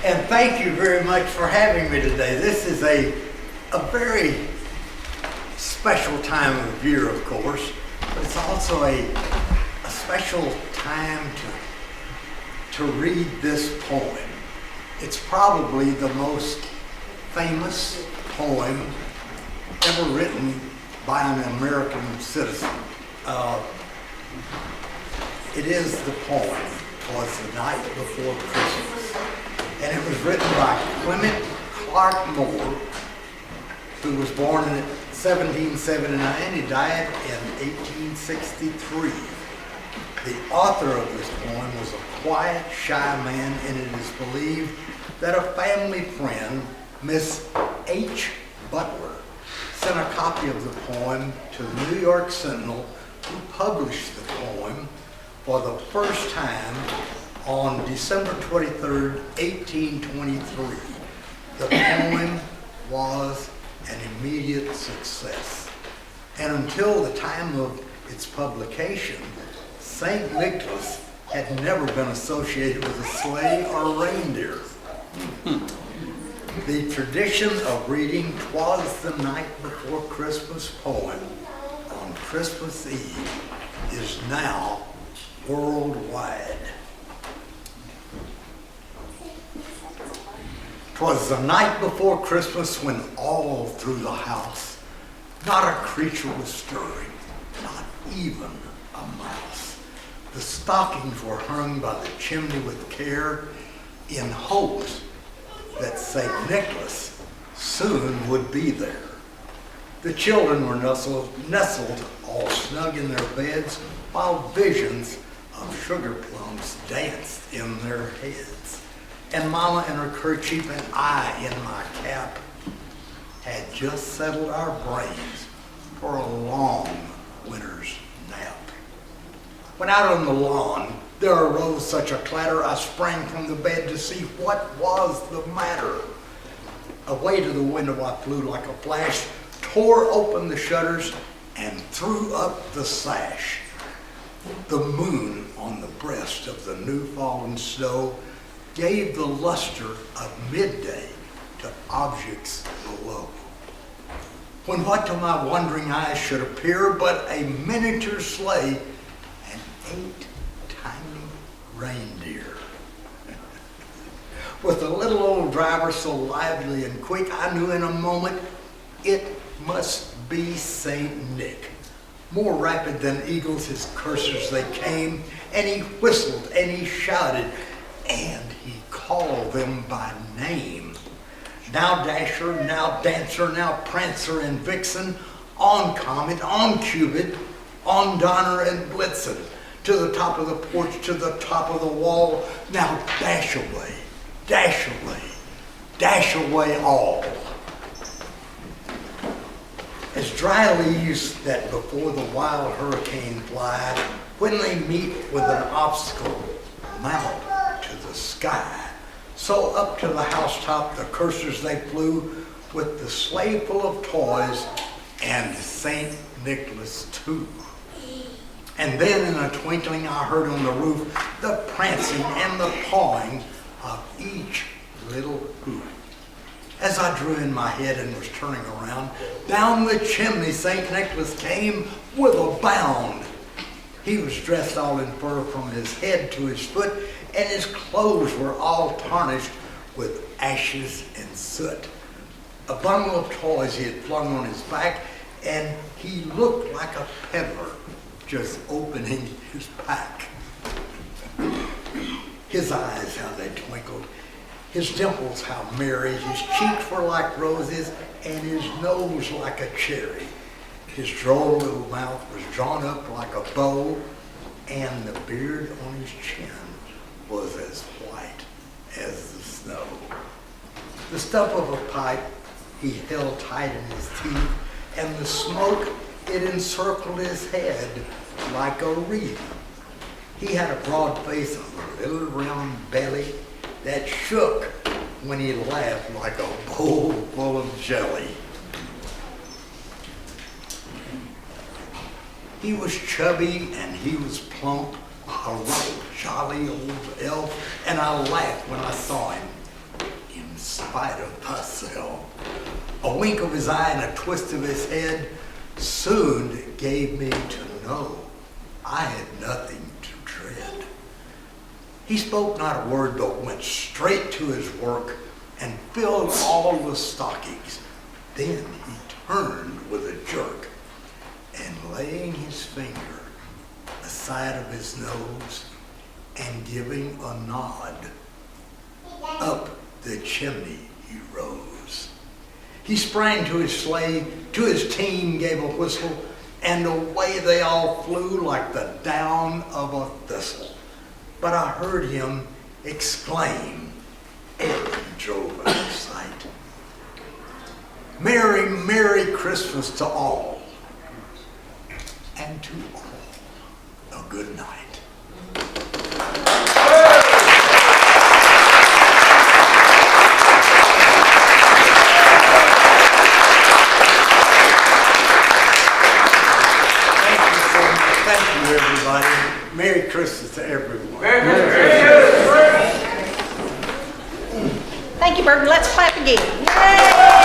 And thank you very much for having me today. This is a very special time of year, of course, but it's also a special time to read this poem. It's probably the most famous poem ever written by an American citizen. It is the poem, "'Twas the Night Before Christmas." And it was written by Clement Clark Moore, who was born in 1779. He died in 1863. The author of this poem was a quiet, shy man, and it is believed that a family friend, Miss H. Butler, sent a copy of the poem to the New York Sentinel, who published the poem for the first time on December 23rd, 1823. The poem was an immediate success. And until the time of its publication, St. Nicholas had never been associated with a sleigh or reindeer. The tradition of reading "'Twas the Night Before Christmas" poem on Christmas Eve is now worldwide. 'Twas the night before Christmas when all through the house not a creature was stirring, not even a mouse. The stockings were hung by the chimney with care in hopes that St. Nicholas soon would be there. The children were nestled all snug in their beds while visions of sugar plums danced in their heads. And Mama in her kerchief and I in my cap had just settled our brains for a long winter's nap. When out on the lawn there arose such a clatter, I sprang from the bed to see what was the matter. Away to the window I flew like a flash, tore open the shutters, and threw up the sash. The moon on the breast of the new fallen snow gave the luster of midday to objects below. When what to my wondering eyes should appear but a miniature sleigh and 8 tiny reindeer. With the little old driver so lively and quick, I knew in a moment it must be St. Nick. More rapid than eagles his coursers they came, and he whistled and he shouted, and he called them by name. Now Dasher, now Dancer, now Prancer and Vixen, on Comet, on Cupid, on Donner and Blitzen, to the top of the porch, to the top of the wall. Now dash away, dash away, dash away all. As dry leaves that before the wild hurricane fly, when they meet with an obstacle, mount to the sky. So up to the housetop the coursers they flew, with the sleigh full of toys and St. Nicholas too. And then in a twinkling I heard on the roof the prancing and the pawing of each little hoof. As I drew in my head and was turning around, down the chimney St. Nicholas came with a bound. He was dressed all in fur from his head to his foot, and his clothes were all tarnished with ashes and soot. A bundle of toys he had flung on his back, and he looked like a peddler just opening his pack. His eyes, how they twinkled. His dimples, how merry. His cheeks were like roses, and his nose like a cherry. His droll little mouth was drawn up like a bow, and the beard on his chin was as white as the snow. The stump of a pipe he held tight in his teeth, and the smoke, it encircled his head like a wreath. He had a broad face, a little round belly that shook when he laughed like a bowl full of jelly. He was chubby and he was plump, a right jolly old elf, and I laughed when I saw him. in spite of myself. A wink of his eye and a twist of his head soon gave me to know I had nothing to dread. He spoke not a word, but went straight to his work and filled all the stockings. Then he turned with a jerk, and laying his finger aside of his nose and giving a nod, up the chimney he rose. He sprang to his sleigh, to his team gave a whistle, and away they all flew like the down of a thistle. But I heard him exclaim ere he drove out of sight, "Merry, Merry Christmas to all, and to all a good night." Thank you, everybody. Merry Christmas to everyone. Thank you, Burton. Let's clap again. Yay!